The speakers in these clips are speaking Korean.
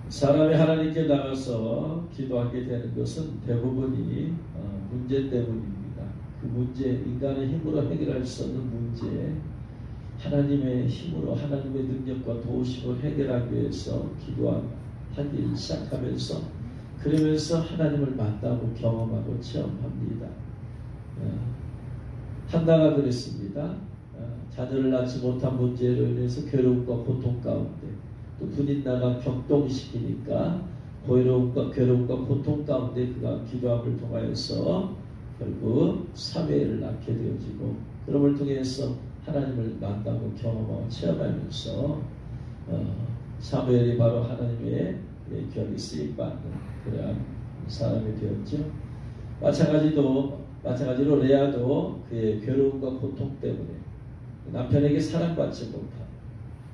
사람이 하나님께 나가서 기도하게 되는 것은 대부분이 문제 때문입니다. 그 문제, 인간의 힘으로 해결할 수 없는 문제, 하나님의 힘으로 하나님의 능력과 도우심을 해결하기 위해서 기도하기 시작하면서 그러면서 하나님을 만나고 경험하고 체험합니다. 한나가 그랬습니다. 자녀를 낳지 못한 문제로 인해서 괴로움과 고통 가운데 또 분인나가 격동시키니까 괴로움과 고통 가운데 그가 기도함을 통하여서 결국 사무엘을 낳게 되어지고 그럼을 통해서 하나님을 만나고 경험하고 체험하면서 사무엘이 바로 하나님의 결이 쓰임받는 그러한 사람이 되었죠. 마찬가지로 레아도 그의 괴로움과 고통 때문에 남편에게 사랑받지 못한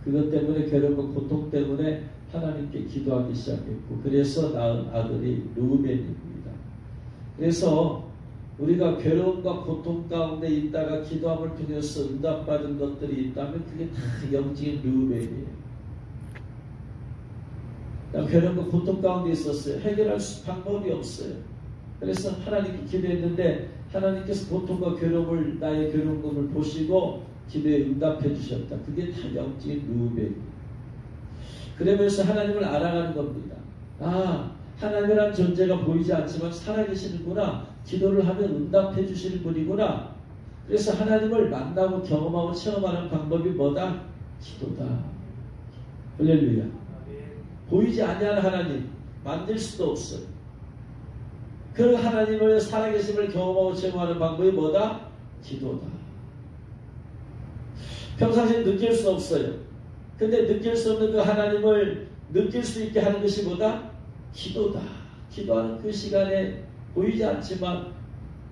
그것 때문에 괴로움과 고통 때문에 하나님께 기도하기 시작했고 그래서 낳은 아들이 르우벤입니다. 그래서 우리가 괴로움과 고통 가운데 있다가 기도함을 통해서 응답받은 것들이 있다면 그게 다 영적인 르우벤이에요. 괴로움과 고통 가운데 있었어요. 해결할 방법이 없어요. 그래서 하나님께 기도했는데 하나님께서 고통과 괴로움을 나의 괴로움을 보시고 기도에 응답해 주셨다. 그게 다 영적인 르우벤이에요. 그러면서 하나님을 알아가는 겁니다. 하나님이란 존재가 보이지 않지만 살아계시는구나. 기도를 하면 응답해 주시는 분이구나. 그래서 하나님을 만나고 경험하고 체험하는 방법이 뭐다? 기도다. 할렐루야. 보이지 아니하는 하나님 만들 수도 없어요. 그 하나님을 살아계심을 경험하고 체험하는 방법이 뭐다? 기도다. 평상시에 느낄 수 없어요. 근데 느낄 수 없는 그 하나님을 느낄 수 있게 하는 것이 뭐다? 기도다. 기도하는 그 시간에 보이지 않지만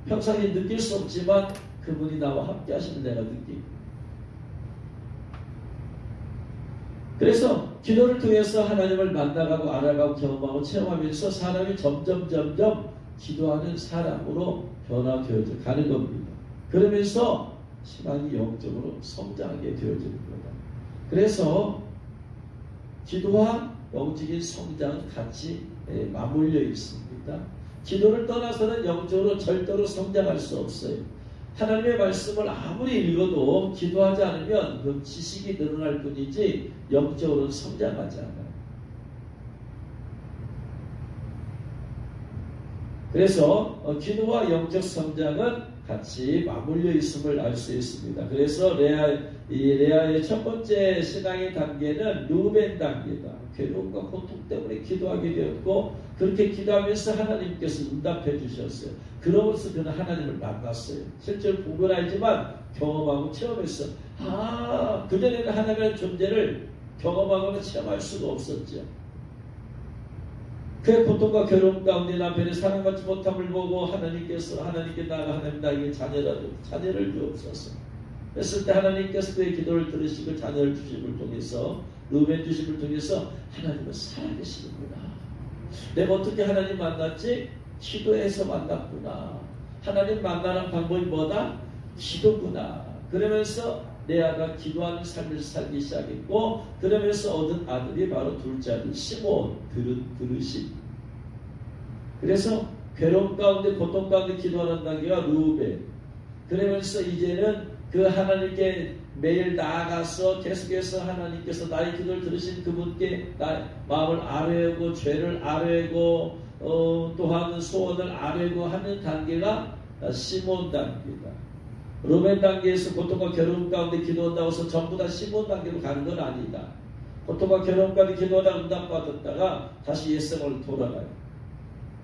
평상시에 느낄 수 없지만 그분이 나와 함께 하시는 내가 느끼고 그래서 기도를 통해서 하나님을 만나가고 알아가고 경험하고 체험하면서 사람이 점점 기도하는 사람으로 변화되어져 가는 겁니다. 그러면서 신앙이 영적으로 성장하게 되어지는 겁니다. 그래서 기도와 영적인 성장은 같이 맞물려 있습니다. 기도를 떠나서는 영적으로 절대로 성장할 수 없어요. 하나님의 말씀을 아무리 읽어도 기도하지 않으면 그 지식이 늘어날 뿐이지 영적으로는 성장하지 않아요. 그래서 기도와 영적 성장은 같이 맞물려 있음을 알 수 있습니다. 그래서 레아의 첫 번째 신앙의 단계는 르우벤 단계다. 괴로움과 고통 때문에 기도하게 되었고 그렇게 기도하면서 하나님께서 응답해 주셨어요. 그러면서 그는 하나님을 만났어요. 실제로 보면 알지만 경험하고 체험했어요. 그전에는 하나님의 존재를 경험하거나 체험할 수가 없었죠. 그의 고통과 괴로움 가운데 남편의 사랑받지 못함을 보고 하나님께 나아가 하나님 나에게 자녀를 주옵소서 했을 때 하나님께서 그의 기도를 들으시고 자녀를 주심을 통해서 르우벤 주심을 통해서 하나님은 살아계시는구나. 내가 어떻게 하나님 만났지? 기도해서 만났구나. 하나님 만나는 방법이 뭐다? 기도구나. 그러면서 레아가 기도하는 삶을 살기 시작했고 그러면서 얻은 아들이 바로 둘째 아들 시몬 들으심. 그래서 괴로움 가운데 고통 가운데 기도하는 단계가 르우벤. 그러면서 이제는 그 하나님께 매일 나아가서 계속해서 하나님께서 나의 기도를 들으신 그분께 나의 마음을 아뢰고 죄를 아뢰고 또한 소원을 아뢰고 하는 단계가 시몬 단계다. 르우벤 단계에서 고통과 괴로움 가운데 기도한다고 해서 전부 다 시몬 단계로 가는 건 아니다. 고통과 괴로움 가운데 기도하다가 응답받았다가 다시 옛생활로 돌아가요.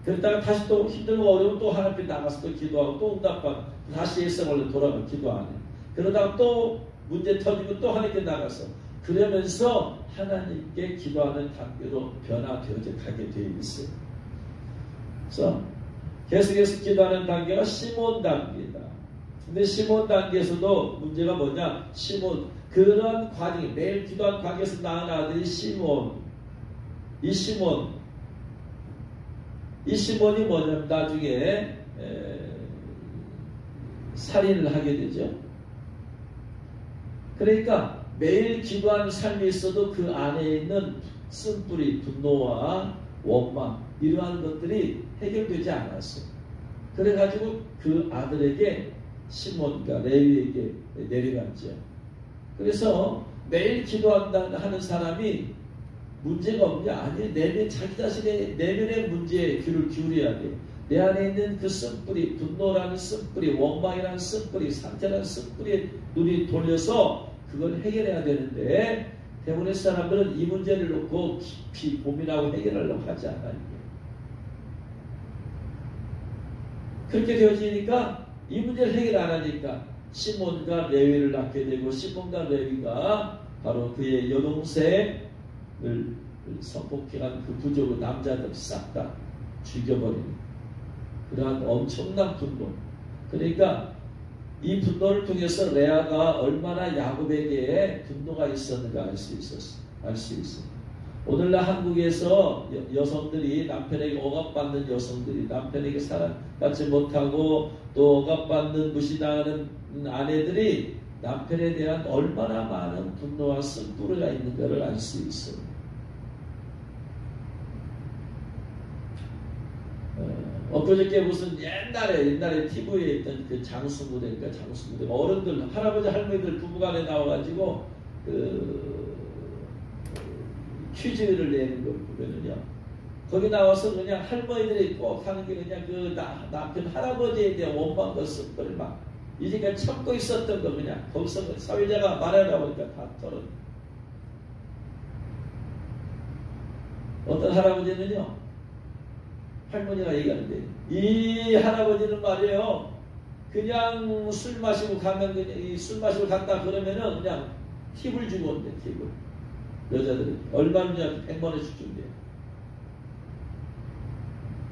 그랬다가 다시 또 힘들고 어려우면 또 하나님 앞에 나가서 또 기도하고 또 응답받고 다시 옛생활로 돌아가 기도 안 해. 그러다가 또 문제 터지고 또 하나님께 나가서 그러면서 하나님께 기도하는 단계로 변화되어져 가게 되어 있어요. 그래서 계속해서 기도하는 단계가 시몬 단계다. 근데 시몬 단계에서도 문제가 뭐냐? 시몬 그런 과정이 매일 기도한 과정에서 낳은 아들이 시몬. 이 시몬이 뭐냐면 나중에 살인을 하게 되죠. 그러니까 매일 기도하는 삶이 있어도 그 안에 있는 쓴뿌리, 분노와 원망 이러한 것들이 해결되지 않았어요. 그래가지고 그 아들에게 시몬과 레위에게 내려갔죠. 그래서 매일 기도한다 하는 사람이 문제가 없냐? 아니, 자기 자신의 내면의 문제에 귀를 기울여야 돼. 내 안에 있는 그 쓴뿌리, 분노라는 쓴뿌리, 원망이라는 쓴뿌리, 상태라는 쓴뿌리에 눈이 돌려서 그걸 해결해야 되는데 대부분의 사람들은 이 문제를 놓고 깊이 고민하고 해결하려고 하지 않아요. 그렇게 되어지니까 이 문제를 해결 안 하니까 시몬과 레위를 낳게 되고 시몬과 레위가 바로 그의 여동생을 성폭행한 그 부족의 남자들 싹 다 죽여버리는 그러한 엄청난 분노. 그러니까 이 분노를 통해서 레아가 얼마나 야곱에게 분노가 있었는가 알 수 있어. 오늘날 한국에서 여성들이 남편에게 억압받는 여성들이 남편에게 사랑받지 못하고 또 억압받는 무시당하는 아내들이 남편에 대한 얼마나 많은 분노와 쓴뿌리가 있는가를 알 수 있어요. 엊그저께 무슨 옛날에 TV에 있던 그 장수무대가 어른들, 할아버지, 할머니들 부부간에 나와가지고 퀴즈를 내는 걸 보면은요. 거기 나와서 그냥 할머니들이 꼭 하는 게 그냥 그 남편 할아버지에 대한 원망과 쓴뿌리를 막 이제까지 참고 있었던 거 그냥 거기서 사회자가 말하려고 하니까 다 털어. 어떤 할아버지는요. 할머니가 얘기하는데 이 할아버지는 말이에요. 그냥 술 마시고 간다 그러면은 그냥 팁을 주고 온대. 팁을. 여자들이 얼마냐 100만원씩 준대.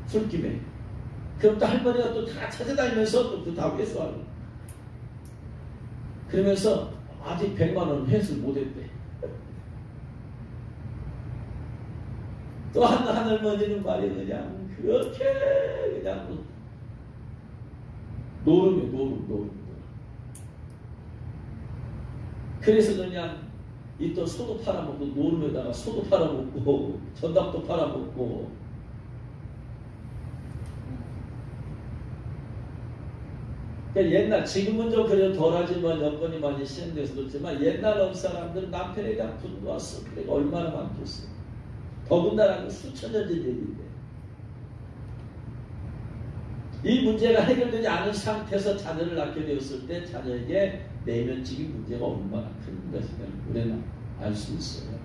술김에. 그럼 또 할머니가 또 다 찾아다니면서 또 그 다 회수하고. 그러면서 아직 100만원 회수 못했대. 또 한 할머니는 말이에요. 그냥 그렇게 그냥 노름. 그래서 그냥 이 또 소도 팔아먹고 노름에다가 소도 팔아먹고 전답도 팔아먹고 그러니까 옛날 지금은 좀 그래도 덜하지만 여건이 많이 시행돼서 그렇지만 옛날 사람들은 남편에 대한 분노와 쓴뿌리가 얼마나 많겠어요. 더군다나 수천 년 전 얘기인데 이 문제가 해결되지 않은 상태에서 자녀를 낳게 되었을 때 자녀에게 내면적인 문제가 얼마나 큰 것인가를 우리는 알 수 있어요.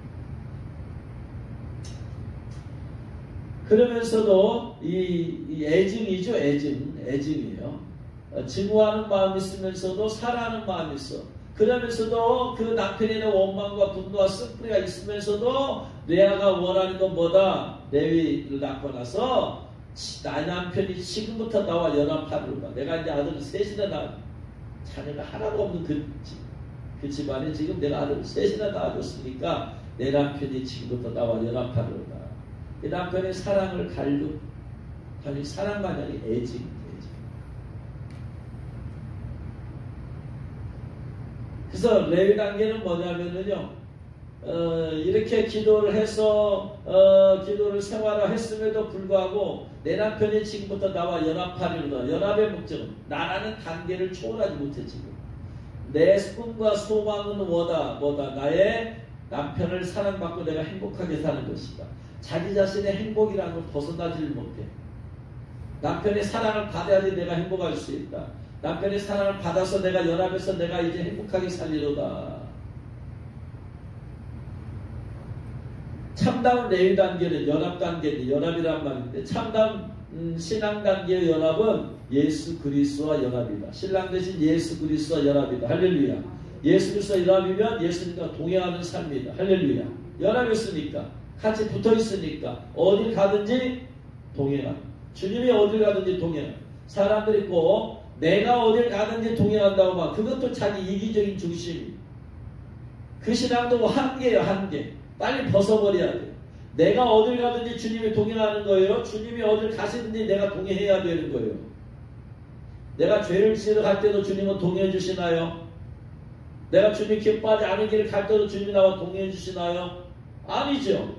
그러면서도 이 애증이죠. 애증이에요. 증오하는 마음이 있으면서도 사랑하는 마음이 있어. 그러면서도 그 남편에는 원망과 분노와 쓴뿌리가 있으면서도 레아가 원하는 건 뭐다? 레위를 낳고 나서 나 남편이 지금부터 나와 연합하는 거다. 내가 이제 아들을 셋이나 낳아 자녀가 하나도 없는 그 집안에 지금 내가 아들을 셋이나 낳아줬으니까 내 남편이 지금부터 나와 연합하는 거다. 이 남편의 사랑을 갈급하는 사랑만이 아니라 애증. 그래서 레위 단계는 뭐냐면요. 이렇게 기도를 해서 기도를 생활화했음에도 불구하고 내 남편이 지금부터 나와 연합하려다. 연합의 목적은 나라는 단계를 초월하지 못해 지금. 내 꿈과 소망은 뭐다? 나의 남편을 사랑받고 내가 행복하게 사는 것이다. 자기 자신의 행복이라는 걸 벗어나지를 못해. 남편의 사랑을 받아야지 내가 행복할 수 있다. 남편의 사랑을 받아서 내가 연합해서 내가 이제 행복하게 살리로다. 참다운 레위 단계는 연합 단계인데 연합이란 말인데 참다운 신앙 단계의 연합은 예수 그리스도와 연합이다. 신랑 대신 예수 그리스도와 연합이다. 할렐루야. 예수 그리스도와 연합이면 예수님과 동행하는 삶이다. 할렐루야. 연합했으니까 같이 붙어있으니까 어딜 가든지 동행한다. 주님이 어딜 가든지 동행한다. 사람들이 꼭 내가 어딜 가든지 동행한다고 막 그것도 자기 이기적인 중심. 그 신앙도 한계예요. 한계. 빨리 벗어버려야 돼. 내가 어딜 가든지 주님이 동행하는 거예요. 주님이 어딜 가시든지 내가 동행해야 되는 거예요. 내가 죄를 지으러 갈 때도 주님은 동행해 주시나요? 내가 주님 기뻐하지 않은 길을 갈 때도 주님이 나와 동행해 주시나요? 아니죠.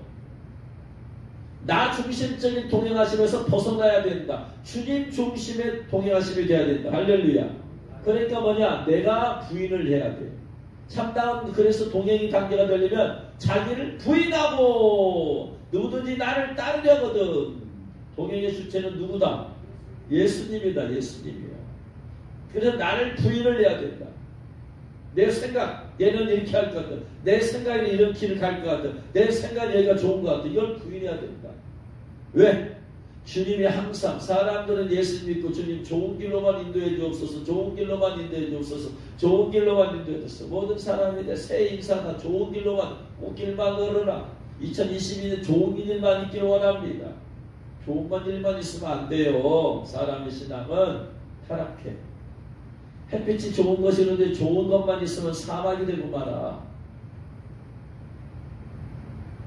나 중심적인 동행하심에서 벗어나야 된다. 주님 중심의 동행하심이 돼야 된다. 할렐루야. 그러니까 뭐냐? 내가 부인을 해야 돼. 참다운 그래서 동행이 단계가 되려면 자기를 부인하고 누구든지 나를 따르려거든. 동행의 주체는 누구다? 예수님이다. 예수님이야. 그래서 나를 부인을 해야 된다. 내 생각, 얘는 이렇게 할 것 같아. 내 생각에는 이런 길을 갈 것 같아. 내 생각이 여기가 좋은 것 같아. 이걸 부인해야 된다. 왜? 주님이 항상 사람들은 예수 믿고 주님 좋은 길로만 인도해 주옵소서, 좋은 길로만 인도해 주옵소서, 좋은 길로만 인도해 주옵소서. 모든 사람이 새 인사나 좋은 길로만, 꽃길만 걸으라. 2022년 좋은 일만 있기를 원합니다. 좋은 일만 있으면 안 돼요. 사람의 신앙은 타락해. 햇빛이 좋은 것이는데 좋은 것만 있으면 사막이 되고 말아.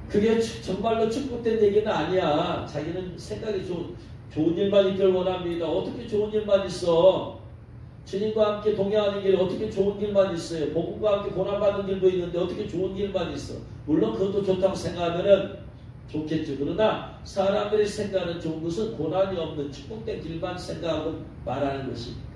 그게 정말로 축복된 얘기는 아니야. 자기는 생각이 좋은 일만 있기를 원합니다. 어떻게 좋은 일만 있어? 주님과 함께 동행하는 길 어떻게 좋은 길만 있어요? 복음과 함께 고난받는 길도 있는데 어떻게 좋은 길만 있어? 물론 그것도 좋다고 생각하면은 좋겠죠. 그러나 사람들이 생각하는 좋은 것은 고난이 없는 축복된 길만 생각하고 말하는 것입니다.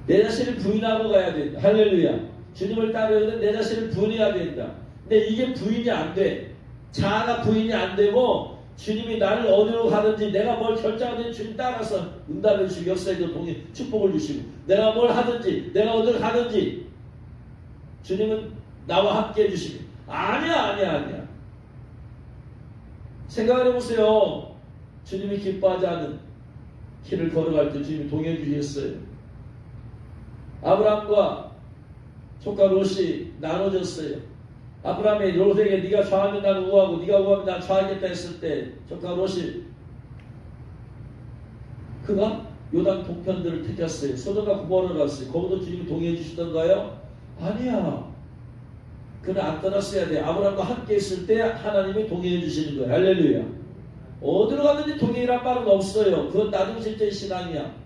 내 자신을 부인하고 가야 된다. 할렐루야. 주님을 따르려면 내 자신을 부인해야 된다. 근데 이게 부인이 안 돼. 자아가 부인이 안 되고 주님이 나를 어디로 가든지 내가 뭘 결정하든지 주님 따라서 응답해 주시고 역사에도 동의 축복을 주시고 내가 뭘 하든지 내가 어디로 가든지 주님은 나와 함께 해주시고 아니야. 생각을 해보세요. 주님이 기뻐하지 않은 길을 걸어갈 때 주님이 동행해 주셨어요. 아브라함과 조카 롯이 나눠졌어요. 아브라함이 롯에게 네가 좌하면 나는 우하고 네가 우하면 난 좌하겠다 했을 때 조카 롯이 그가 요단 동편들을 택했어요. 소돔과 고모라를 갔어요. 거기도 주님이 동의해 주시던가요? 아니야. 그는 안 떠났어야 돼. 아브라함과 함께 있을 때 하나님이 동의해 주시는 거예요. 할렐루야. 어디로 가든지 동의란 말은 없어요. 그건 나중 실제의 신앙이야.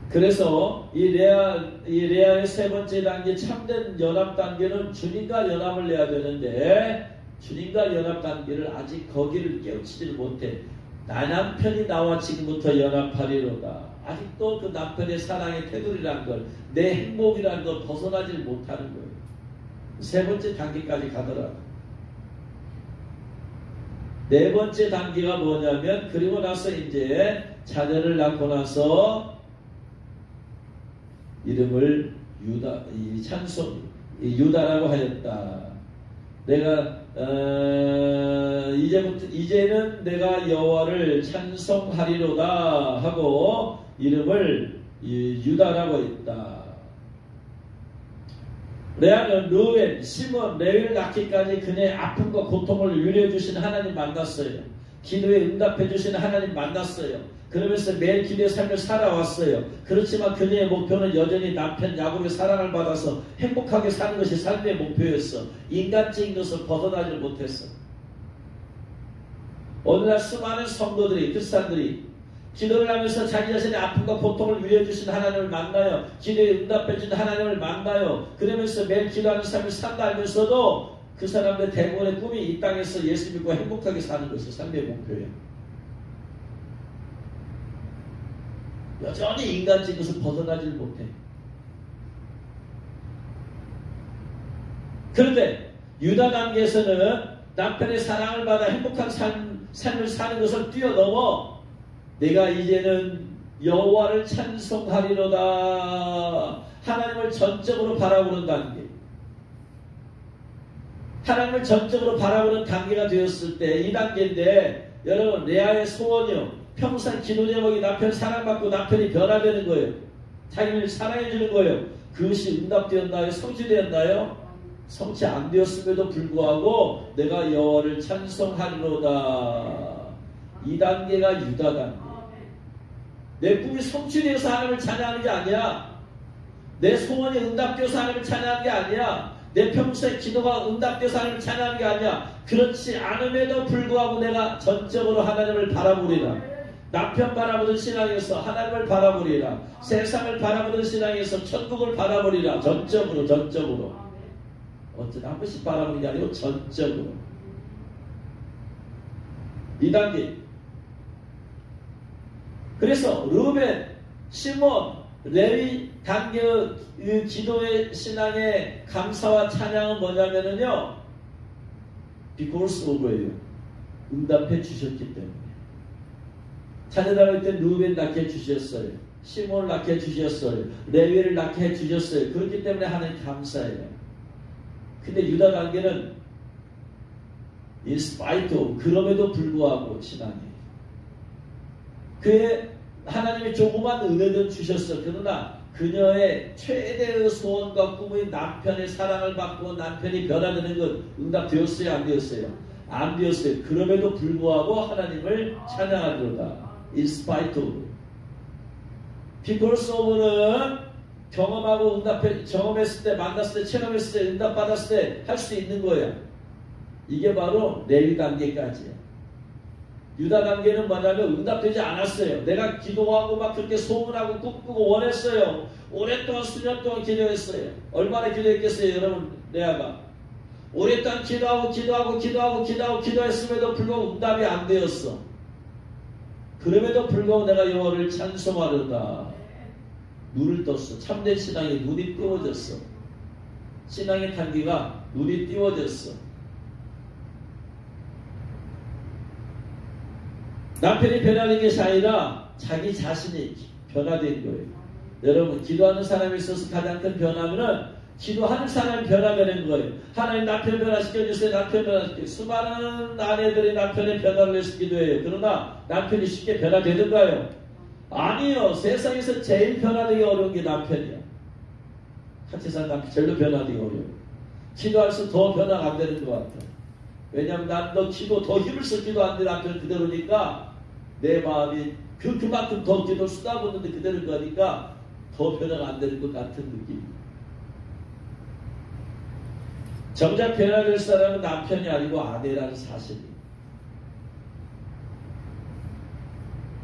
그래서 이 레아의 세 번째 단계 참된 연합 단계는 주님과 연합을 해야 되는데 주님과 연합 단계를 아직 거기를 깨우치지를 못해. 나 남편이 나와 지금부터 연합하리로다. 아직도 그 남편의 사랑의 테두리라는 걸, 내 행복이라는 걸 벗어나지 못하는 거예요. 세 번째 단계까지 가더라고요. 네 번째 단계가 뭐냐면 그리고 나서 이제 자녀를 낳고 나서 이름을 유다라고 하였다. 내가 이제는 내가 여호와를 찬송하리로다 하고 이름을 유다라고 했다. 레아는 르우벤, 시몬, 레위를 낳기까지 그녀의 아픔과 고통을 위로해 주신 하나님 만났어요. 기도에 응답해 주신 하나님 만났어요. 그러면서 매일 기도의 삶을 살아왔어요. 그렇지만 그녀의 목표는 여전히 남편 야곱의 사랑을 받아서 행복하게 사는 것이 삶의 목표였어. 인간적인 것을 벗어나지 못했어. 오늘날 수많은 성도들이, 크리스찬들이 기도를 하면서 자기 자신의 아픔과 고통을 위로해 주신 하나님을 만나요. 기도에 응답해 주신 하나님을 만나요. 그러면서 매일 기도하는 삶을 산다 알면서도 그 사람들의 대부분의 꿈이 이 땅에서 예수 믿고 행복하게 사는 것이 삶의 목표예요. 여전히 인간적인 것을 벗어나질 못해. 그런데 유다 단계에서는 남편의 사랑을 받아 행복한 삶을 사는 것을 뛰어넘어 내가 이제는 여호와를 찬송하리로다. 하나님을 전적으로 바라보는 단계. 하나님을 전적으로 바라보는 단계가 되었을 때 이 단계인데 여러분 레아의 소원이요. 평생 기도 제목이 남편 사랑받고 남편이 변화되는 거예요. 자기를 사랑해 주는 거예요. 그것이 응답되었나요? 성취되었나요? 성취 안 되었음에도 불구하고 내가 여호와를 찬송하리로다. 이 단계가 유다 단계. 내 꿈이 성취되어서 하나님을 찬양하는 게 아니야. 내 소원이 응답되어서 하나님을 찬양하는 게 아니야. 내 평소의 기도가 응답되어서 하나님을 찬양하는 게 아니야. 그렇지 않음에도 불구하고 내가 전적으로 하나님을 바라보리라. 남편 바라보는 신앙에서 하나님을 바라보리라. 세상을 바라보는 신앙에서 천국을 바라보리라. 전적으로. 어쩌다 한 번씩 바라보는 게 아니고 전적으로. 2단계. 그래서 르벤, 시몬, 레위 단계의 기도의 신앙의 감사와 찬양은 뭐냐면요, because of예요. 응답해 주셨기 때문에. 자녀들할 때 르벤 낳게 해주셨어요. 시몬을 낳게 해주셨어요. 레위를 낳게 해주셨어요. 그렇기 때문에 하나님 감사해요. 근데 유다 단계는 in spite of, 그럼에도 불구하고 신앙이에요. 그의 하나님이 조그만 은혜를 주셨어. 그러나 그녀의 최대의 소원과 꿈의 남편의 사랑을 받고 남편이 변화되는 것 응답되었어요? 안 되었어요? 안 되었어요. 그럼에도 불구하고 하나님을 찬양하리로다. In spite of. because of는 경험하고 경험했을 때, 만났을 때, 체험했을 때, 응답받았을 때 할 수 있는 거예요. 이게 바로 레위 단계까지예요. 유다 단계는 뭐냐면 응답되지 않았어요. 내가 기도하고 막 그렇게 소문하고 꿈꾸고 원했어요. 오랫동안 수년 동안 기도했어요. 얼마나 기도했겠어요, 여러분? 레아가 오랫동안 기도했음에도 불구하고 응답이 안 되었어. 그럼에도 불구하고 내가 여호와를 찬송하려다 눈을 떴어. 참된 신앙의 눈이 띄워졌어. 신앙의 단계가 눈이 띄워졌어. 남편이 변하는 것이 아니라 자기 자신이 변화된 거예요. 여러분, 기도하는 사람에 있어서 가장 큰 변화는 기도하는 사람이 변화되는 거예요. 하나님 남편 변화시켜주세요. 남편 변화시켜주세요. 수많은 아내들이 남편의 변화를 위해서 기도해요. 그러나 남편이 쉽게 변화되는가요? 아니요. 세상에서 제일 변화되기 어려운 게 남편이야. 같이 사는 남편 제일로 변화되기 어려워요. 기도할수록 더 변화가 안 되는 것 같아요. 왜냐하면 난 너 기도 더 힘을 써 기도 안 돼. 남편 그대로니까 내 마음이 그만큼 더 기도를 쏟아붓는데 그대로 가니까 더 변화가 안 되는 것 같은 느낌. 정작 변화될 사람은 남편이 아니고 아내라는 사실이.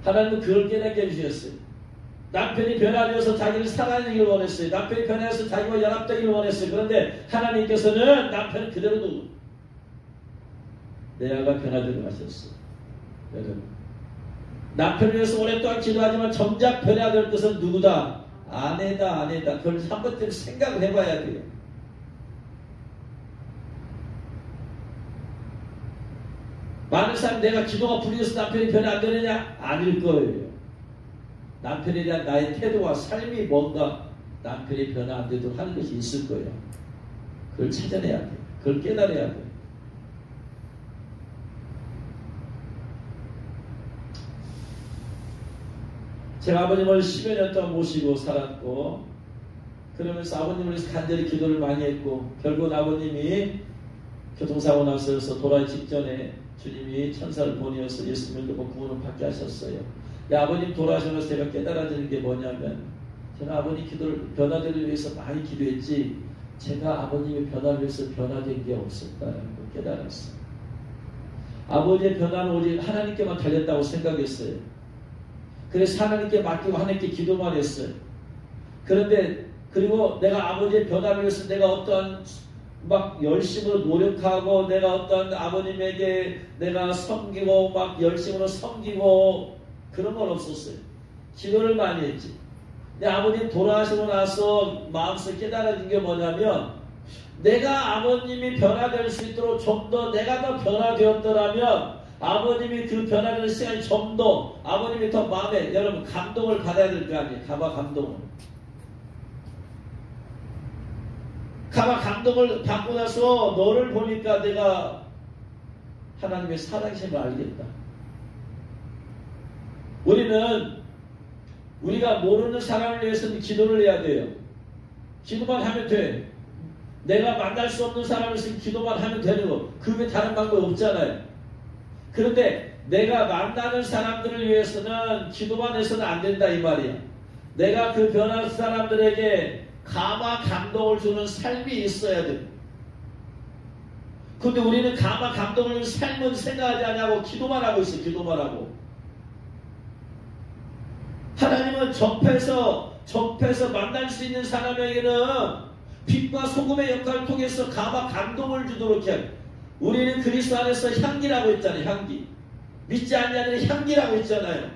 하나님은 그걸 깨닫게 해주셨어요. 남편이 변화되어서 자기를 사랑하기를 원했어요. 남편이 변화해서 자기와 연합되기를 원했어요. 그런데 하나님께서는 남편을 그대로 두고 레아가 변화되고 하셨어요. 여러분, 남편을 위해서 오랫동안 기도하지만 정작 변화될 것은 누구다? 아내다. 그걸 한 번쯤 생각을 해봐야 돼요. 많은 사람 내가 기도가 부족해서 남편이 변화 안 되느냐? 아닐 거예요. 남편에 대한 나의 태도와 삶이 뭔가 남편이 변화 안 되도록 하는 것이 있을 거예요. 그걸 찾아내야 돼요. 그걸 깨달아야 돼요. 제가 아버님을 10여 년 동안 모시고 살았고, 그러면서 아버님을 위해서 간절히 기도를 많이 했고, 결국 아버님이 교통사고 나서 돌아가기 직전에 주님이 천사를 보내어서 예수님을 믿고 구원을 받게 하셨어요. 아버님 돌아가셔서 제가 깨달아지는 게 뭐냐면, 저는 아버님 기도를 변화되기 위해서 많이 기도했지 제가 아버님의 변화를 위해서 변화된 게 없었다는 걸 깨달았어요. 아버지의 변화는 오직 하나님께만 달렸다고 생각했어요. 그래서 하나님께 맡기고 하나님께 기도만 했어요. 그런데 그리고 내가 아버지의 변화를 위해서 내가 어떠한 막 열심으로 노력하고 내가 어떤 아버님에게 내가 섬기고 막 열심으로 섬기고 그런 건 없었어요. 기도를 많이 했지. 근데 아버님 돌아가시고 나서 마음속에 깨달아진 게 뭐냐면, 내가 아버님이 변화될 수 있도록 좀 더 내가 더 변화되었더라면 아버님이 그 변화되는 시간이 좀 더 아버님이 더 마음에 여러분 감동을 받아야 될 거 아니에요. 가봐 감동을. 가봐 감동을 받고 나서 너를 보니까 내가 하나님의 사랑심을 알겠다. 우리가 모르는 사람을 위해서는 기도를 해야 돼요. 기도만 하면 돼. 내가 만날 수 없는 사람을 위해서 기도만 하면 되는 거. 그 외에 다른 방법이 없잖아요. 그런데 내가 만나는 사람들을 위해서는 기도만 해서는 안 된다 이 말이야. 내가 그 변한 사람들에게 감화 감동을 주는 삶이 있어야 돼. 그런데 우리는 감화 감동을 주는 삶은 생각하지 않냐고 기도만 하고 있어. 기도만 하고. 하나님은 접해서 만날 수 있는 사람에게는 빛과 소금의 역할을 통해서 감화 감동을 주도록 해. 우리는 그리스도 안에서 향기라고 했잖아요. 향기. 믿지 않냐는 향기라고 했잖아요.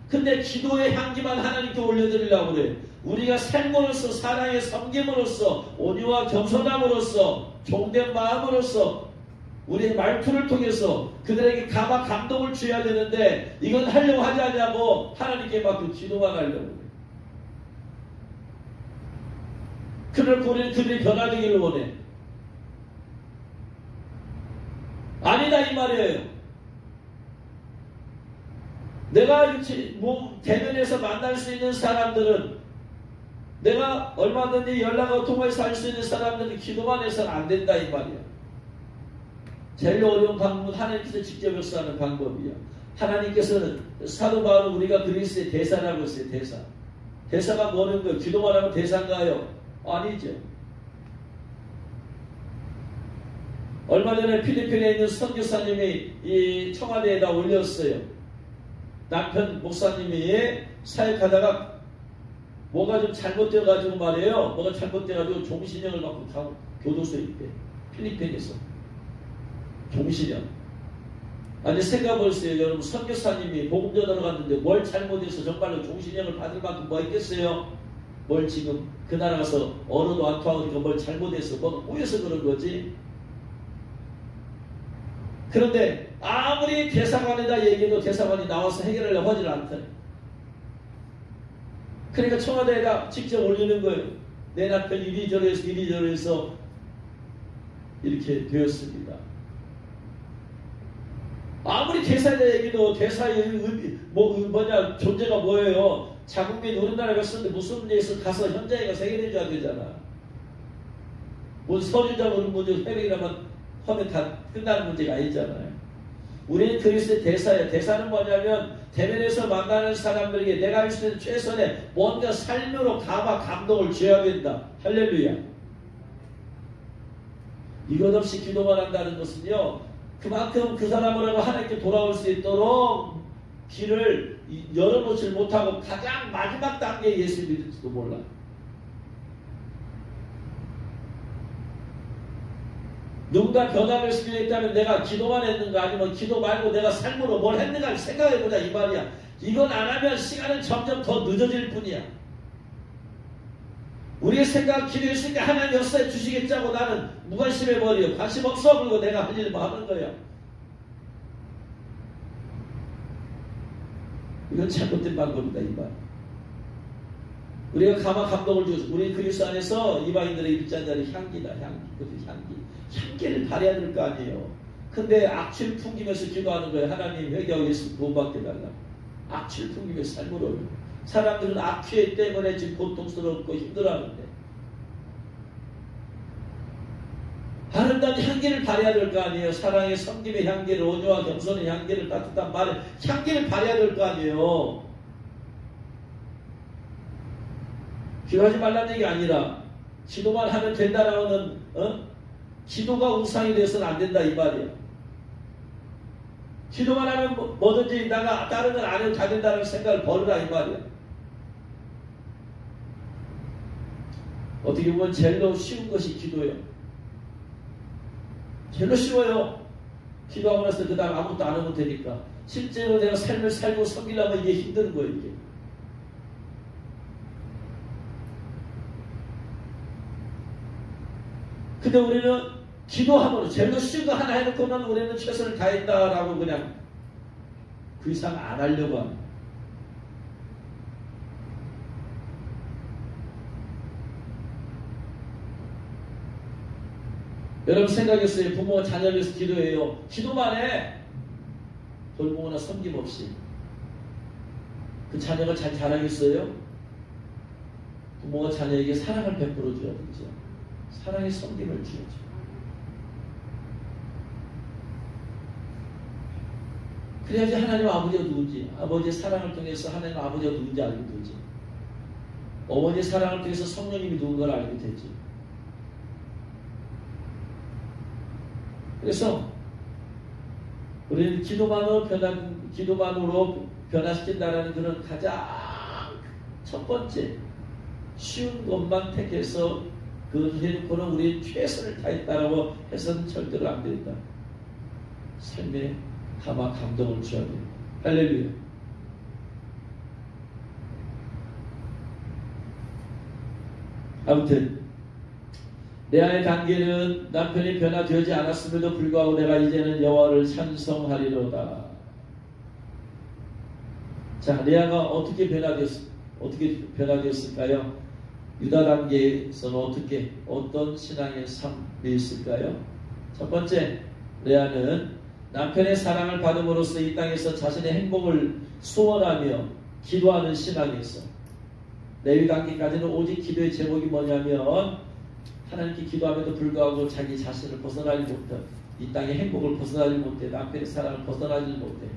근데 기도의 향기만 하나님께 올려드리려고 그래. 우리가 삶으로써, 사랑의 섬김으로써, 온유와 겸손함으로써, 종된 마음으로써, 우리의 말투를 통해서 그들에게 감화 감동을 줘야 되는데, 이건 하려고 하지 않냐고 하나님께 막 기도만 하려고 그래. 그러고 우리는 그들이 변화되기를 원해. 아니다 이 말이에요. 내가 대면에서 만날 수 있는 사람들은, 내가 얼마든지 연락하고 통화해서 할 수 있는 사람들은 기도만 해서는 안 된다 이 말이야. 제일 어려운 방법은 하나님께서 직접 역사하는 방법이야. 하나님께서는 사도 바울은 우리가 그리스도의 대사라고 했어요. 대사. 대사가 뭐는 거예요? 기도만 하면 대사인가요? 아니죠. 얼마 전에 필리핀에 있는 선교사님이 이 청와대에다 올렸어요. 남편 목사님이 사역하다가 뭐가 좀 잘못되어가지고 말이에요. 뭐가 잘못돼가지고 종신형을 받고 교도소에 있대. 필리핀에서. 종신형. 아니 생각해보세요. 여러분 선교사님이 복음 전하러 갔는데 뭘 잘못해서 정말로 종신형을 받을 만큼 뭐 있겠어요? 뭘 지금 그 나라 가서 언어도 안 통하니까 뭘 잘못해서 뭐가 꼬여서 그런 거지. 그런데 아무리 대사관에다 얘기해도 대사관이 나와서 해결하려고 하질 않다. 그러니까 청와대에다 직접 올리는 거예요. 내 남편 이리저리해서 이렇게 되었습니다. 아무리 대사에다 얘기도 대사의 존재가 뭐예요? 자국민 우리나라에 갔었는데 무슨 문제 있어 가서 현장에 가서 해결해줘야 되잖아. 뭔 서류자 모르는 문제 해결하면 하면 다 끝나는 문제가 아니잖아요. 우리는 그리스도의 대사예요. 대사는 뭐냐면 대면에서 만나는 사람들에게 내가 할 수 있는 최선의 뭔가 삶으로 감화 감동을 줘야 된다. 할렐루야. 이것 없이 기도만 한다는 것은요, 그만큼 그 사람으로 하나님께 돌아올 수 있도록 길을 열어놓지 못하고 가장 마지막 단계에 예수 믿을지도 몰라. 누군가 변화를 시키겠다면 내가 기도만 했는가 아니면 기도 말고 내가 삶으로 뭘 했는가 생각해보자 이 말이야. 이건 안 하면 시간은 점점 더 늦어질 뿐이야. 우리의 생각 기도했으니까 하나님 역사해 주시겠지 하고 나는 무관심해버려. 관심 없어. 그리고 내가 할 일만 하는 거야. 이건 잘못된 방법이다 이 말. 우리가 감화 감동을 주어서 우리 그리스도 안에서 이방인들의 입지 자는 향기다. 향기. 그것도 향기. 향기를 발해야 될 거 아니에요. 근데 악취를 풍기면서 기도하는 거예요. 하나님 회개하고 예수 구원받게 해달라. 악취를 풍기면서 삶으로. 사람들은 악취 때문에 지금 고통스럽고 힘들어하는데 아름다운 향기를 발해야 될 거 아니에요. 사랑의 섬김의 향기를, 온유와 겸손의 향기를, 따뜻한 말의 향기를 발해야 될 거 아니에요. 기도하지 말라는 얘기 아니라 기도만 하면 된다라는 기도가 우상이 되어서는 안 된다 이 말이야. 기도만 하면 뭐든지 내가 다른 건 안 해도 다 된다는 생각을 버리라 이 말이야. 어떻게 보면 제일로 쉬운 것이 기도예요. 제일로 쉬워요. 기도하고 나서 그 다음 아무것도 안 하면 되니까. 실제로 내가 삶을 살고 섬기려면 이게 힘든 거예요 이게. 근데 우리는 기도함으로 제일 쉬운 거 하나 해놓고는 우리는 최선을 다했다라고 그냥 그 이상 안 하려고 합니다. 여러분 생각했어요. 부모가 자녀를 위해서 기도해요. 기도만 해. 돌보거나 섬김 없이. 그 자녀가 잘 자라겠어요? 부모가 자녀에게 사랑을 베풀어 줘야 되죠. 사랑의 섬김을 주어줘. 그래야지 하나님 아버지가 누군지, 아버지의 사랑을 통해서 하나님 아버지가 누군지 알게 되지. 어머니의 사랑을 통해서 성령님이 누군가를 알게 되지. 그래서 우리는 기도만으로 변화시킨다는 그런 가장 첫 번째 쉬운 것만 택해서 그것을 해놓고는 우리 최선을 다했다라고 해서는 절대로 안 된다. 삶에 감동을 줘야 된다. 할렐루야. 아무튼 레아의 관계는 남편이 변화되지 않았음에도 불구하고 내가 이제는 여호와를 찬송하리로다. 자, 레아가 어떻게 변화되었을까요? 유다 단계에서는 어떤 신앙의 삶이 있을까요? 첫 번째, 레아는 남편의 사랑을 받음으로써 이 땅에서 자신의 행복을 소원하며 기도하는 신앙이 있어. 레위 단계까지는 오직 기도의 제목이 뭐냐면 하나님께 기도함에도 불구하고 자기 자신을 벗어나지 못해, 이 땅의 행복을 벗어나지 못해, 남편의 사랑을 벗어나지 못해.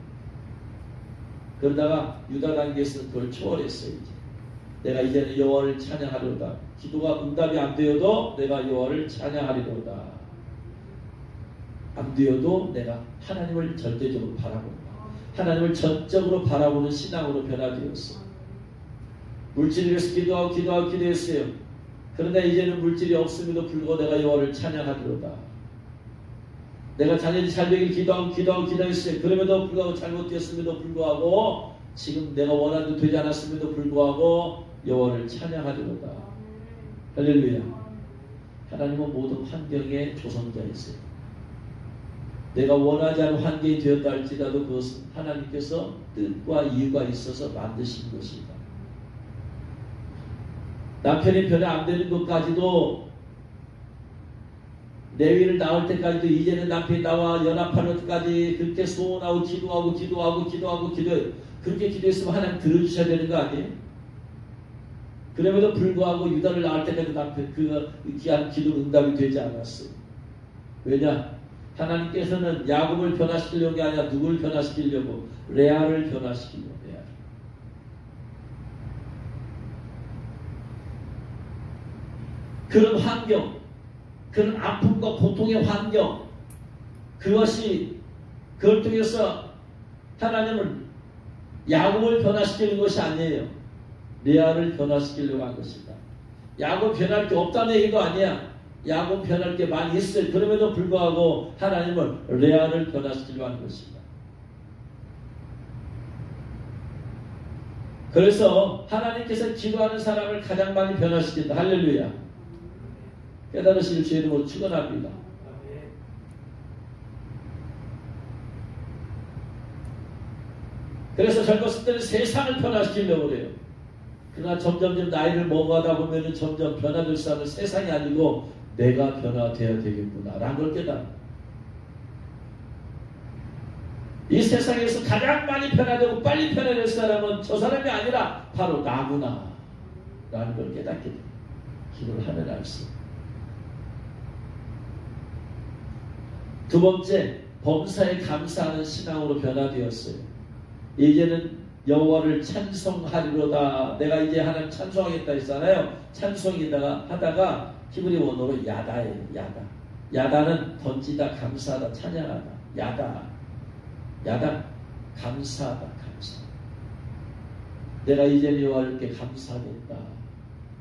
그러다가 유다 단계에서는 그걸 초월했어요. 내가 이제는 여호와를 찬양하리로다. 기도가 응답이 안 되어도 내가 여호와를 찬양하리로다. 안 되어도 내가 하나님을 절대적으로 바라본다. 하나님을 전적으로 바라보는 신앙으로 변화되었어. 물질을 위해서 기도했어요. 그런데 이제는 물질이 없음에도 불구하고 내가 여호와를 찬양하리로다. 내가 자녀들이 잘 되길 기도했어요. 그럼에도 불구하고 잘못되었음에도 불구하고 지금 내가 원하는 대로 되지 않았음에도 불구하고 여호와를 찬양하리로다. 할렐루야. 하나님은 모든 환경의 조성자이세요. 내가 원하지 않은 환경이 되었다 할지라도 그것은 하나님께서 뜻과 이유가 있어서 만드신 것이다. 남편이 변화 안 되는 것까지도 레위를 낳을 때까지도 이제는 남편이 나와 연합하는 때까지 그렇게 소원하고 기도하고 그렇게 기도했으면 하나님 들어주셔야 되는 거 아니에요? 그럼에도 불구하고 유다를 낳을 때까지 남편 그 귀한 기도 응답이 되지 않았어요. 왜냐? 하나님께서는 야곱을 변화시키려는 게 아니라 누굴 변화시키려고? 레아를 변화시키려고. 레아를. 그런 환경, 그런 아픔과 고통의 환경, 그걸 통해서 하나님은 야곱을 변화시키는 것이 아니에요. 레아를 변화시키려고 한 것이다. 야곱 변할 게 없다는 얘기도 아니야. 야곱 변할 게 많이 있어요. 그럼에도 불구하고 하나님은 레아를 변화시키려고 하는 것입니다. 그래서 하나님께서 기도하는 사람을 가장 많이 변화시킨다. 할렐루야. 깨달으실 주의 이름으로 축원합니다. 그래서 젊었을 때는 세상을 변화시키려고 그래요. 그러나 점점 나이를 먹어가다 보면 점점 변화될 사람은 세상이 아니고 내가 변화되어야 되겠구나 라는 걸 깨달아. 이 세상에서 가장 많이 변화되고 빨리 변화될 사람은 저 사람이 아니라 바로 나구나 라는 걸 깨닫게 됩니다. 기도를 하면 알수. 두 번째, 범사에 감사하는 신앙으로 변화되었어요. 이제는 여호와를 찬송하리로다. 내가 이제 하나님 찬송하겠다 했잖아요. 찬송이다가 하다가 히브리 원어로 야다예요. 야다는 던지다, 감사하다, 찬양하다. 야다 감사하다. 내가 이제 여호와께 감사하겠다.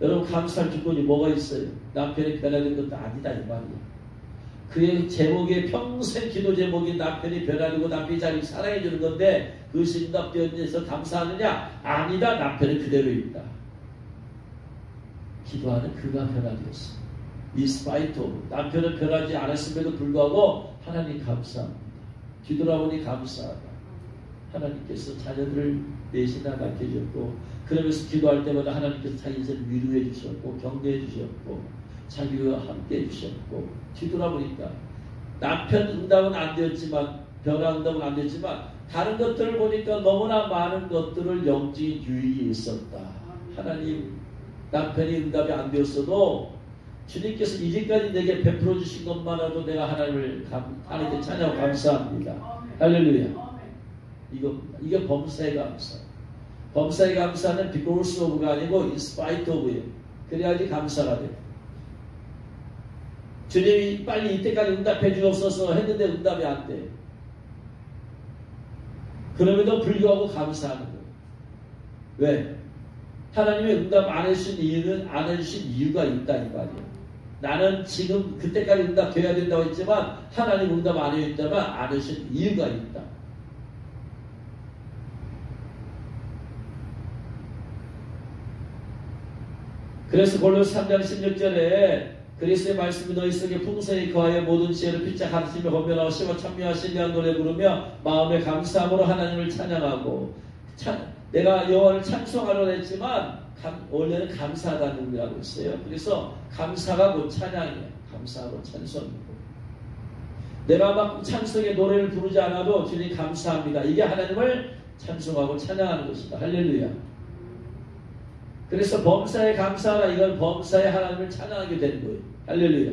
여러분, 감사할 조건이 뭐가 있어요? 남편이 변화된 것도 아니다 이 말이야. 그의 제목에 평생 기도 제목이 남편이 변화되고 남편이 자기를 사랑해주는 건데 그것이 응답되어서 감사하느냐? 아니다. 남편은 그대로 있다. 기도하는 그가 변화되었어. 이스파이토 남편은 변하지 않았음에도 불구하고 하나님 감사합니다. 뒤돌아보니 감사하다. 하나님께서 자녀들을 내시나 낳게 해줬고 그러면서 기도할 때마다 하나님께서 자기 인생을 위로해 주셨고 격려해 주셨고 자기와 함께 해주셨고 뒤돌아보니까 남편 응답은 안 되었지만 변화 응답은 안 됐지만 다른 것들을 보니까 너무나 많은 것들을 영지 유익이 있었다. 하나님 남편이 응답이 안 되었어도 주님께서 이제까지 내게 베풀어 주신 것만으로도 내가 하나님께 찬양하고 감사합니다. 할렐루야. 이게 범사의 감사. 범사의 감사는 because of가 아니고 in spite of예요. 그래야지 감사가 돼요. 주님이 빨리 이때까지 응답해 주옵소서 했는데 응답이 안 돼. 그럼에도 불구하고 감사하는 거예요. 왜? 하나님의 응답 안 해주신 이유는 안 해주신 이유가 있다 이 말이에요. 나는 지금 그때까지 응답돼야 된다고 했지만 하나님 응답 안 해줬다면 안 하신 이유가 있다. 그래서 골로새 3장 16절에 그리스도의 말씀이 너희 속에 풍성히 거하여 모든 지혜를 피차 가르치며 권면하고 심어 찬미하신 대한 노래 부르며 마음의 감사함으로 하나님을 찬양하고 내가 여호와를 찬송하려고 했지만 원래는 감사하다는 의미라고 했어요. 그래서 감사가 곧 찬양이에요. 감사하고 찬송이고 내가 막 찬송의 노래를 부르지 않아도 주님 감사합니다. 이게 하나님을 찬송하고 찬양하는 것이다. 할렐루야. 그래서 범사에 감사하라. 이건 범사에 하나님을 찬양하게 되는 거예요. 할렐루야.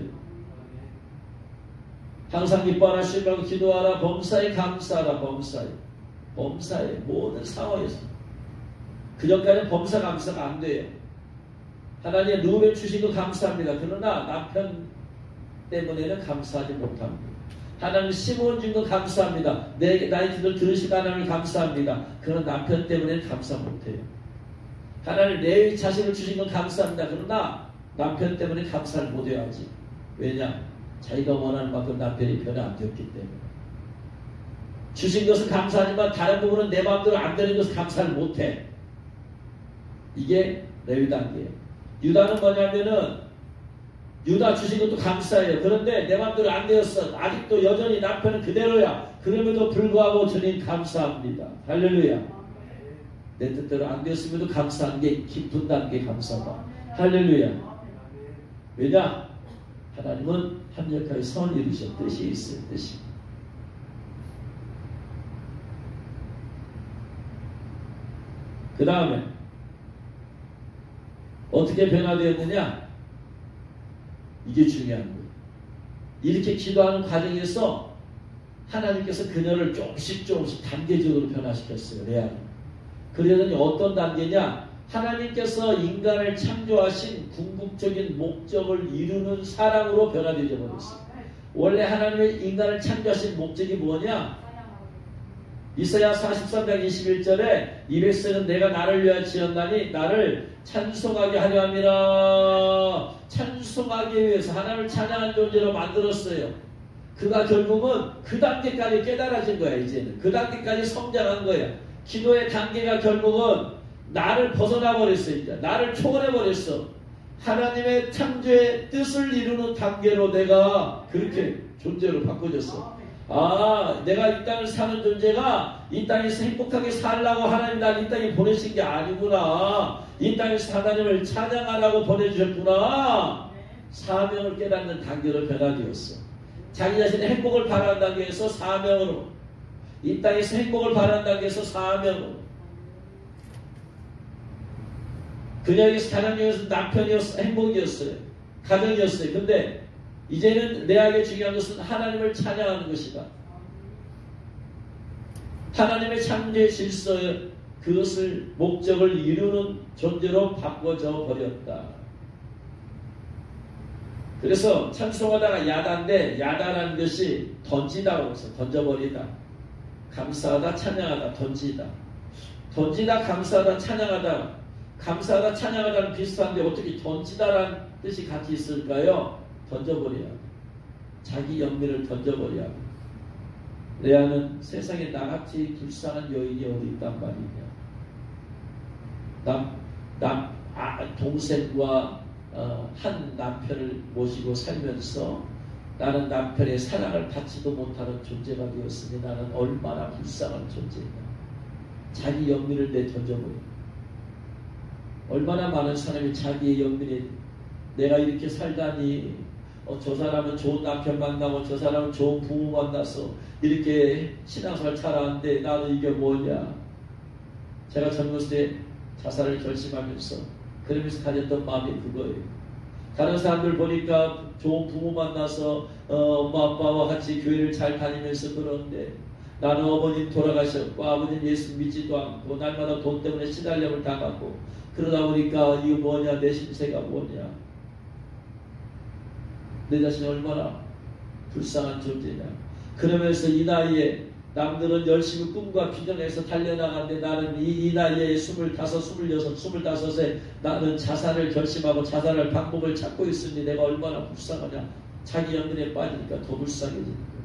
항상 기뻐하라. 쉬지 말고 기도하라. 범사에 감사하라. 범사에 모든 상황에서 그전까지는 범사 감사가 안 돼요. 하나님 누구를 주신 거 감사합니다. 그러나 남편 때문에는 감사하지 못합니다. 하나님 시몬 준 거 감사합니다. 나의 기도를 들으신 하나님을 감사합니다. 그러나 남편 때문에는 감사 못해요. 하나님 내 자식을 주신 건 감사합니다. 그러나 남편 때문에 감사를 못해야지. 왜냐? 자기가 원하는 만큼 남편이 변화 안 되었기 때문에. 주신 것은 감사하지만 다른 부분은 내 마음대로 안 되는 것은 감사를 못해. 이게 레위 단계예요. 유다는 뭐냐면은 유다 주신 것도 감사해요. 그런데 내 마음대로 안 되었어. 아직도 여전히 남편은 그대로야. 그럼에도 불구하고 주님 감사합니다. 할렐루야. 내 뜻대로 안 되었음에도 감사한 게 깊은 단계 감사다. 할렐루야. 왜냐? 하나님은 합력하여 선을 이루셔. 뜻이 있어요. 뜻이. 그 다음에 어떻게 변화되었느냐? 이게 중요한 거예요. 이렇게 기도하는 과정에서 하나님께서 그녀를 조금씩 단계적으로 변화시켰어요. 레아를. 그러더니 어떤 단계냐? 하나님께서 인간을 창조하신 궁극적인 목적을 이루는 사랑으로 변화되어 버렸어요. 원래 하나님의 인간을 창조하신 목적이 뭐냐? 이사야 43장 21절에 이베스는 내가 나를 위하여 지었나니 나를 찬송하게 하려 함이라. 찬송하기 위해서 하나님을 찬양하는 존재로 만들었어요. 그가 결국은 그 단계까지 깨달아진 거야. 이제는 그 단계까지 성장한 거야. 기도의 단계가 결국은 나를 벗어나 버렸어. 이제 나를 초월해 버렸어. 하나님의 창조의 뜻을 이루는 단계로 내가 그렇게 존재로 바꿔졌어. 내가 이 땅을 사는 존재가 이 땅에서 행복하게 살라고 하나님 날 이 땅에 보내신 게 아니구나. 이 땅에서 하나님을 찬양하라고 보내주셨구나. 사명을 깨닫는 단계로 변화되었어. 자기 자신의 행복을 바라는 단계에서 사명으로, 이 땅에서 행복을 바라는 단계에서 사명으로. 그녀에게서 가장 중요해서 남편이었어요. 행복이었어요. 가정이었어요. 근데 이제는 레아에게 중요한 것은 하나님을 찬양하는 것이다. 하나님의 창조의 질서, 그것을 목적을 이루는 존재로 바꿔져 버렸다. 그래서 찬송하다가 야단데, 야단하는 것이 던지다고 해서 던져버리다. 감사하다, 찬양하다, 던지다. 던지다, 감사하다, 찬양하다. 감사하다, 찬양하다는 비슷한데 어떻게 던지다라는 뜻이 같이 있을까요? 던져버려야 돼. 자기 영미를 던져버려야 돼. 레아는 세상에 나같이 불쌍한 여인이 어디 있단 말이냐. 동생과 한 남편을 모시고 살면서 나는 남편의 사랑을 받지도 못하는 존재가 되었으니 나는 얼마나 불쌍한 존재냐. 자기 영미를 내던져버려. 얼마나 많은 사람이 자기의 영미를 내가 이렇게 살다니, 저 사람은 좋은 남편 만나고 저 사람은 좋은 부모 만나서 이렇게 신앙생활 잘하는데 나는 이게 뭐냐. 제가 젊었을 때 자살을 결심하면서 그러면서 가졌던 마음이 그거예요. 다른 사람들 보니까 좋은 부모 만나서 엄마 아빠와 같이 교회를 잘 다니면서 그러는데 나는 어머님 돌아가셨고 아버님 예수 믿지도 않고 날마다 돈 때문에 시달림을 당하고 그러다 보니까 이거 뭐냐, 내 신세가 뭐냐, 내 자신이 얼마나 불쌍한 존재냐. 그러면서 이 나이에 남들은 열심히 꿈과 비전에서 달려나가는데 나는 이 나이에 25, 26, 25에 나는 자살을 결심하고 자살할 방법을 찾고 있으니 내가 얼마나 불쌍하냐. 자기 연민에 빠지니까 더 불쌍해지는 거예요.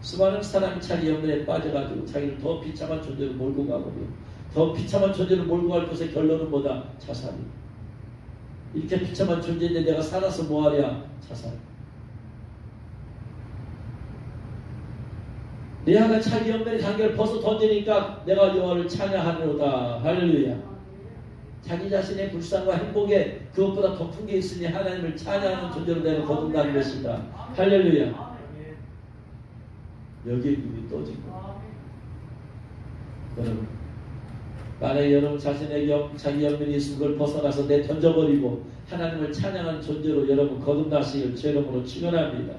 수많은 사람이 자기 연민에 빠져가지고 자기를 더 비참한 존재로 몰고 가거든요. 더 비참한 존재로 몰고 갈 것의 결론은 뭐다? 자살이에요. 이렇게 비참한 존재인데 내가 살아서 뭐하랴? 자살. 레아가 자기 연민의 단계를 벗어 던지니까 내가 여호와를 찬양하노다. 할렐루야. 자기 자신의 불쌍과 행복에 그것보다 더 큰 게 있으니 하나님을 찬양하는 존재로 내가 거듭난 것이다. 할렐루야. 여기에 눈이 떠진 거예요. 여러분, 만약에 여러분 자신의 자기 연민이 있으면 그걸 벗어나서 내 던져버리고 하나님을 찬양하는 존재로 여러분 거듭나시길 제 이름으로 축원합니다.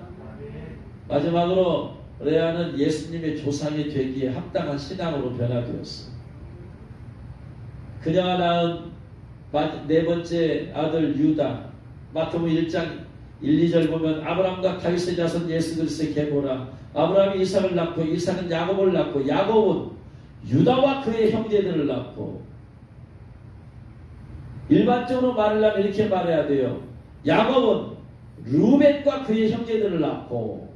마지막으로 레아는 예수님의 조상이 되기에 합당한 신앙으로 변화되었어. 그녀가 낳은 네 번째 아들 유다, 마태복음 1장 1, 2절 보면 아브라함과 다윗의 자손 예수 그리스도의 계보라. 아브라함이 이삭을 낳고 이삭은 야곱을 낳고 야곱은 유다와 그의 형제들을 낳고. 일반적으로 말을 하면 이렇게 말해야 돼요. 야곱은 루벤과 그의 형제들을 낳고.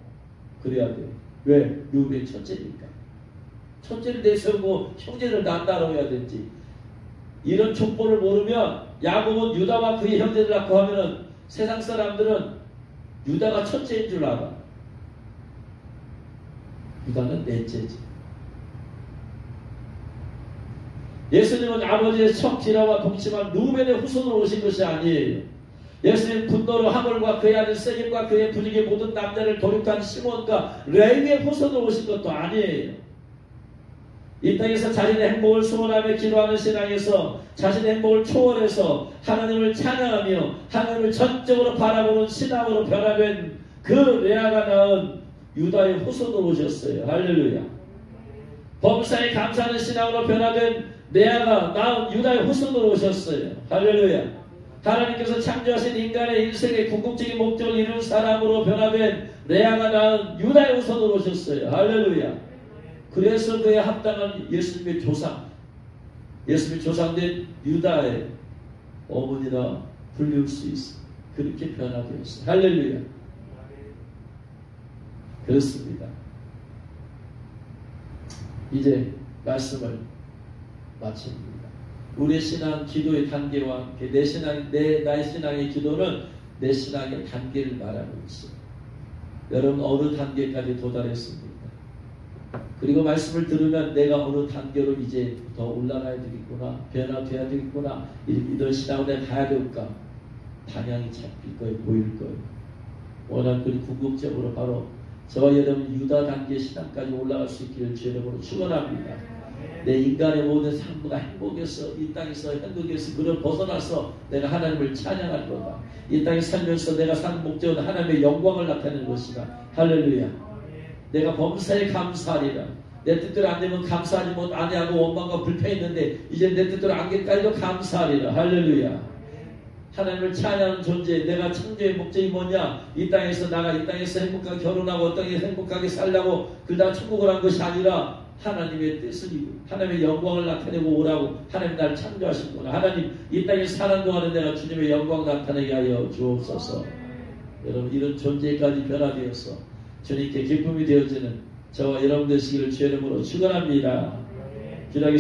그래야 돼요. 왜? 루벤 첫째니까. 첫째를 내세우고 형제를 낳는다고 해야 되지. 이런 족보를 모르면 야곱은 유다와 그의 형제들 낳고 하면은 세상 사람들은 유다가 첫째인 줄 알아. 유다는 넷째지. 예수님은 아버지의 첫 지라와 동침한 루벤의 후손으로 오신 것이 아니에요. 예수님 분노로 하물과 그의 아들 세겜과 그의 분위기 모든 남자를 도륙한 시몬과 레위의 후손으로 오신 것도 아니에요. 이 땅에서 자신의 행복을 소원하며 기도하는 신앙에서 자신의 행복을 초월해서 하나님을 찬양하며 하나님을 전적으로 바라보는 신앙으로 변화된 그 레아가 낳은 유다의 후손으로 오셨어요. 할렐루야. 범사에 감사하는 신앙으로 변화된 레아가 낳은 유다의 후손으로 오셨어요. 할렐루야. 하나님께서 창조하신 인간의 인생의 궁극적인 목적을 이룬 사람으로 변화된 레아가 낳은 유다의 후손으로 오셨어요. 할렐루야. 그래서 그에 합당한 예수님의 조상, 예수님의 조상된 유다의 어머니라 불릴 수 있어. 그렇게 변화되었어요. 할렐루야. 그렇습니다. 이제 말씀을 마칩니다. 우리의 신앙 기도의 단계와 함께 나의 신앙의 기도는 내 신앙의 단계를 말하고 있어요. 여러분 어느 단계까지 도달했습니까? 그리고 말씀을 들으면 내가 어느 단계로 이제 더 올라가야 되겠구나, 변화돼야 되겠구나, 이런 신앙으로 내가 가야 될까? 방향이 잡힐 거예요, 보일 거예요. 워낙 그 궁극적으로 바로 저와 여러분 유다 단계 신앙까지 올라갈 수 있기를 주님으로 축원합니다. 내 인간의 모든 삶과 행복에서 이 땅에서 행복에서 그를 벗어나서 내가 하나님을 찬양할 거다. 이 땅에 살면서 내가 사는 목적은 하나님의 영광을 나타내는 것이다. 할렐루야. 내가 범사에 감사하리라. 내 뜻대로 안 되면 감사하지 못 아니하고 원망과 불평이 있는데 이제 내 뜻대로 안 되기까지도 감사하리라. 할렐루야. 하나님을 찬양하는 존재, 내가 창조의 목적이 뭐냐? 이 땅에서 나가 이 땅에서 행복하게 결혼하고 이 땅에서 행복하게 살라고 그다 천국을 한 것이 아니라 하나님의 뜻을 이루고 하나님의 영광을 나타내고 오라고 하나님 나를 창조하셨구나. 하나님 이 땅에 사는 동안에 내가 주님의 영광 나타내게 하여 주옵소서. 여러분 이런 존재까지 변화되어서 주님께 기쁨이 되어지는 저와 여러분 되시기를 주의 이름으로 축원합니다. 기도하겠습니다.